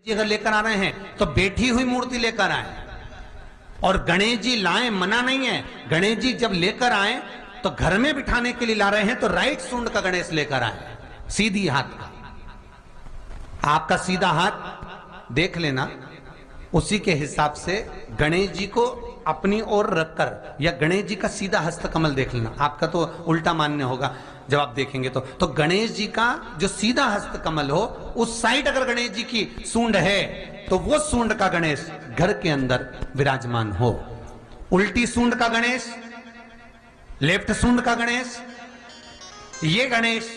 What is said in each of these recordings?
जी अगर लेकर आ रहे हैं तो बैठी हुई मूर्ति लेकर आए। और गणेश जी लाए मना नहीं है, गणेश जी जब लेकर आए तो घर में बिठाने के लिए ला रहे हैं तो राइट सूंड का गणेश लेकर आए, सीधी हाथ का। आपका सीधा हाथ देख लेना, उसी के हिसाब से गणेश जी को अपनी ओर रखकर, या गणेश जी का सीधा हस्त कमल देख लेना। आपका तो उल्टा मान्य होगा जब आप देखेंगे तो गणेश जी का जो सीधा हस्त कमल हो उस साइड अगर गणेश जी की सूंड है तो वो सूंड का गणेश घर के अंदर विराजमान हो। उल्टी सूंड का गणेश, लेफ्ट सूंड का गणेश, ये गणेश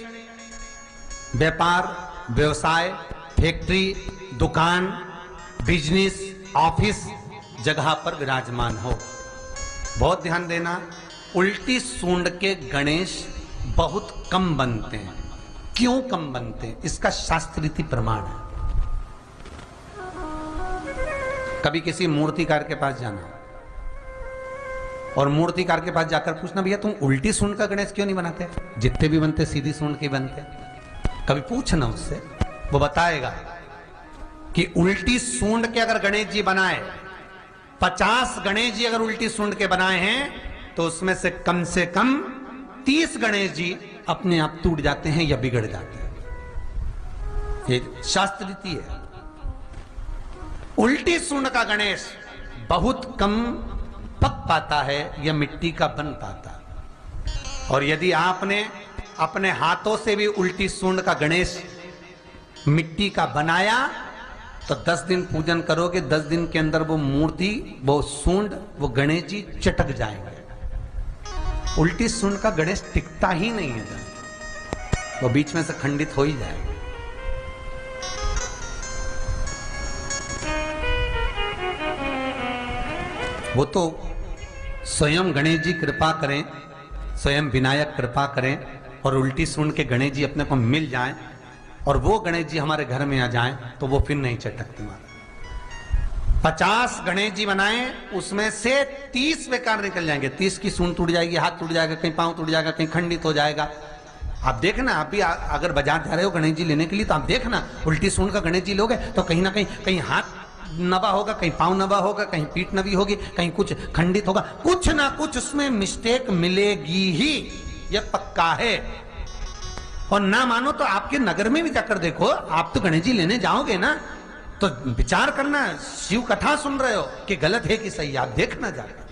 व्यापार, व्यवसाय, फैक्ट्री, दुकान, बिजनेस, ऑफिस जगह पर विराजमान हो। बहुत ध्यान देना, उल्टी सूंड के गणेश बहुत कम बनते हैं। क्यों कम बनते हैं? इसका शास्त्रीय प्रमाण है। कभी किसी मूर्तिकार के पास जाना और मूर्तिकार के पास जाकर पूछना, भैया तुम उल्टी सूंड का गणेश क्यों नहीं बनाते? जितने भी बनते सीधी सूंड के बनते। कभी पूछना उससे, वो बताएगा कि उल्टी सूंड के अगर गणेश जी बनाए, 50 गणेश जी अगर उल्टी सूंड के बनाए हैं तो उसमें से कम 30 गणेश जी अपने आप टूट जाते हैं या बिगड़ जाते हैं। ये शास्त्र रीति है। उल्टी सूंड का गणेश बहुत कम पक पाता है या मिट्टी का बन पाता। और यदि आपने अपने हाथों से भी उल्टी सूंड का गणेश मिट्टी का बनाया तो 10 दिन पूजन करोगे, 10 दिन के अंदर वो मूर्ति, वो सूंड, वो गणेश जी चटक जाएंगे। उल्टी सूंड का गणेश टिकता ही नहीं है, वो बीच में से खंडित हो ही जाएगा। वो तो स्वयं गणेश जी कृपा करें, स्वयं विनायक कृपा करें और उल्टी सूंड के गणेश जी अपने को मिल जाएं और वो गणेश जी हमारे घर में आ जाएं तो वो फिर नहीं चटकते। मारा 50 गणेश जी बनाए, उसमें से 30 बेकार निकल जाएंगे। 30 की सूंड टूट जाएगी, हाथ टूट जाएगा, कहीं पांव टूट जाएगा, कहीं खंडित हो जाएगा। आप देखना, आप भी अगर बाजार जा रहे हो गणेश जी लेने के लिए तो आप देखना, उल्टी सूंड का गणेश जी लोगे तो कहीं ना कहीं हाथ नवा होगा, कहीं पांव नवा होगा, कहीं पीठ नवी होगी, कहीं कुछ खंडित होगा, कुछ ना कुछ उसमें मिस्टेक मिलेगी ही, यह पक्का है। और ना मानो तो आपके नगर में भी जाकर देखो, आप तो गणेश जी लेने जाओगे ना तो विचार करना, शिव कथा सुन रहे हो कि गलत है कि सही, आप देखना जाकर।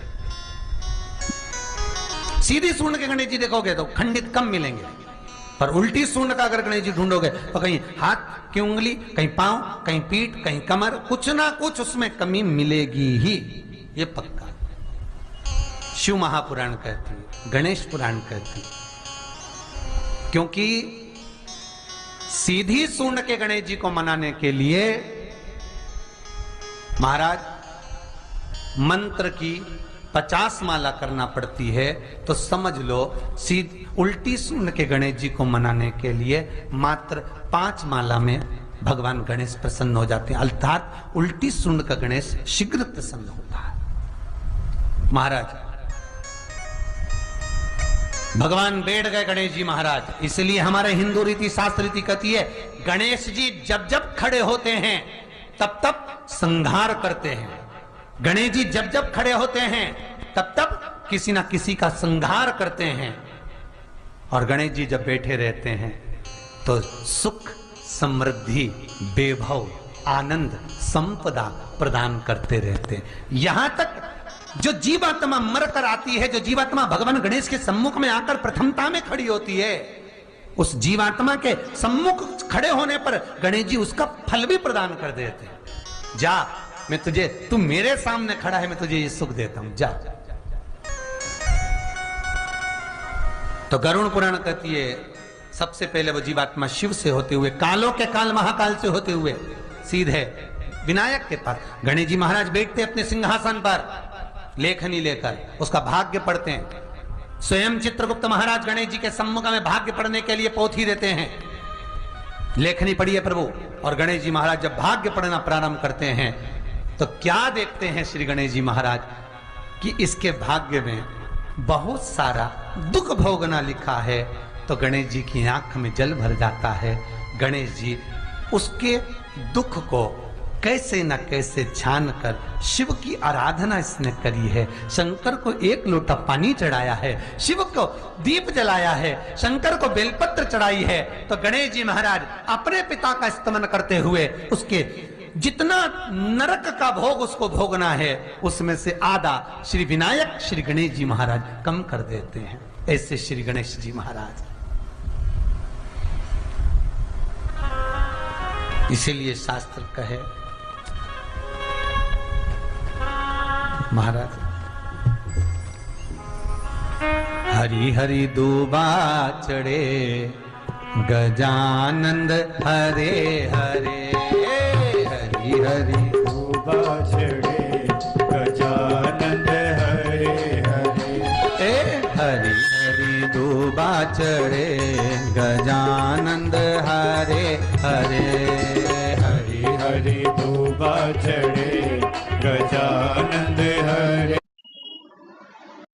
सीधी सूंड के गणेश जी देखोगे तो खंडित कम मिलेंगे, पर उल्टी सूंड का अगर गणेश जी ढूंढोगे तो कहीं हाथ की उंगली, कहीं पांव, कहीं पीठ, कहीं कमर, कुछ ना कुछ उसमें कमी मिलेगी ही, ये पक्का। शिव महापुराण कहती है, गणेश पुराण कहती है, क्योंकि सीधी सूंड के गणेश जी को मनाने के लिए महाराज मंत्र की 50 माला करना पड़ती है। तो समझ लो उल्टी सूंड के गणेश जी को मनाने के लिए मात्र 5 माला में भगवान गणेश प्रसन्न हो जाते हैं, अर्थात उल्टी सूंड का गणेश शीघ्र प्रसन्न होता है। महाराज भगवान बैठ गए गणेश जी महाराज, इसलिए हमारे हिंदू रीति शास्त्र रीति कहती है, गणेश जी जब जब खड़े होते हैं तब तब संहार करते हैं। गणेश जी जब जब खड़े होते हैं तब तब किसी ना किसी का संहार करते हैं। और गणेश जी जब बैठे रहते हैं तो सुख, समृद्धि, वैभव, आनंद, संपदा प्रदान करते रहते हैं। यहां तक जो जीवात्मा मर कर आती है, जो जीवात्मा भगवान गणेश के सम्मुख में आकर प्रथमता में खड़ी होती है, उस जीवात्मा के सम्मुख खड़े होने पर गणेश जी उसका फल भी प्रदान कर देते हैं। जा, मैं तुझे, तू मेरे सामने खड़ा है, मैं तुझे ये सुख देता हूं, जा। तो गरुड़ पुराण कहती है, सबसे पहले वो जीवात्मा शिव से होते हुए, कालों के काल महाकाल से होते हुए सीधे विनायक के पास गणेश जी महाराज बैठते अपने सिंहासन पर, लेखनी लेकर उसका भाग्य पढ़ते हैं। स्वयं चित्रगुप्त महाराज गणेश जी के सम्मुख में भाग्य पढ़ने के लिए पोथी देते हैं, लेखनी पढ़िए प्रभु। और गणेश जी महाराज जब भाग्य पढ़ना प्रारंभ करते हैं तो क्या देखते हैं श्री गणेश जी महाराज कि इसके भाग्य में बहुत सारा दुख भोगना लिखा है। तो गणेश जी की आंख में जल भर जाता है। गणेश जी उसके दुख को कैसे न कैसे छान कर शिव की आराधना इसने करी है। शंकर को एक लोटा पानी चढ़ाया है, शिव को दीप जलाया है, शंकर को बेलपत्र चढ़ाई है। तो गणेश जी महाराज अपने पिता का स्तमन करते हुए उसके जितना नरक का भोग उसको भोगना है उसमें से आधा श्री विनायक श्री गणेश जी महाराज कम कर देते हैं। ऐसे श्री गणेश जी महाराज, इसीलिए शास्त्र कहे महाराज हरि हरि दूबा चढ़े गजानंद हरे हरे, हरि हरि दूबा चढ़े गजानंद हरे हरे, हरि हरि दूबा चढ़े गजानंद हरे हरे, हरि हरि दूबा चढ़े गजानंद हरे।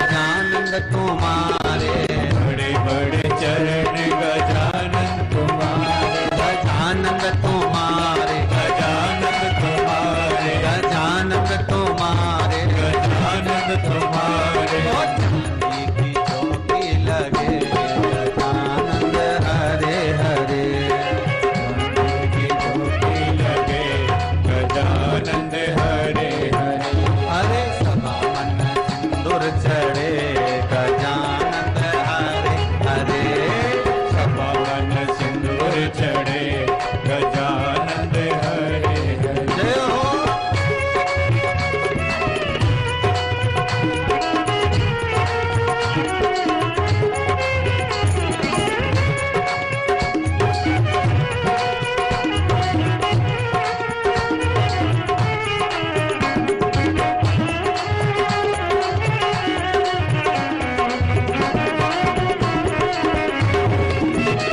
गजानंद तुम्हारे बड़े बड़े चरण गजानंद तुम्हारे, गजानंद तुम्हारे, गजानंद तुम्हारे, गजानंद तुम्हारे, गजानंद तुम्हारे। ओ चांदी की चौकी लगे गजानंद हरे हरे, की चोटी लगे गजानंद हरे हरे। अरे सभा मन सिंदूर चढ़े गजानंद हरे हरे, पवन सिंदूर चढ़े गजानंद हरे हरे। जय हो।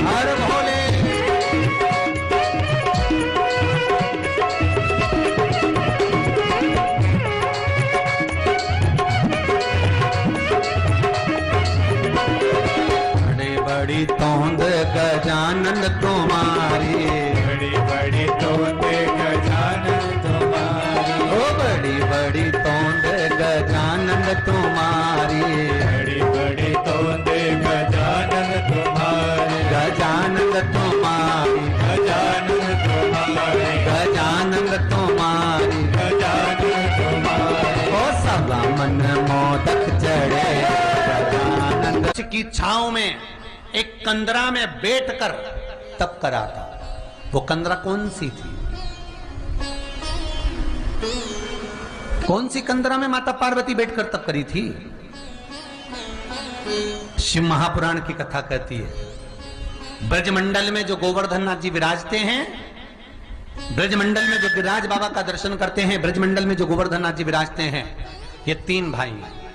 हर भोले बड़ी बड़ी तोंद गजानंद तुम्हारी, बड़ी बड़ी तोते गजानंद तुम्हारी, ओ बड़ी बड़ी तोंद गजानंद तुम्हारी, बड़ी बड़ी तोते गजानंद तुम्हारी, गजानंद तुम्हारी, गजानंद तुम्हारी, गजानंद तुम्हारी, गजानंद तुम्हारी। ओ सभा मन मोदक चढ़े गजानंद की छांव में एक कंदरा में बैठकर तप करा था। वो कंदरा कौन सी थी? कौन सी कंदरा में माता पार्वती बैठकर तप करी थी? शिव महापुराण की कथा कहती है ब्रजमंडल में जो गोवर्धन नाथ जी विराजते हैं, ब्रजमंडल में जो गिरिराज बाबा का दर्शन करते हैं, ब्रजमंडल में जो गोवर्धन नाथ जी विराजते हैं, ये तीन भाई हैं।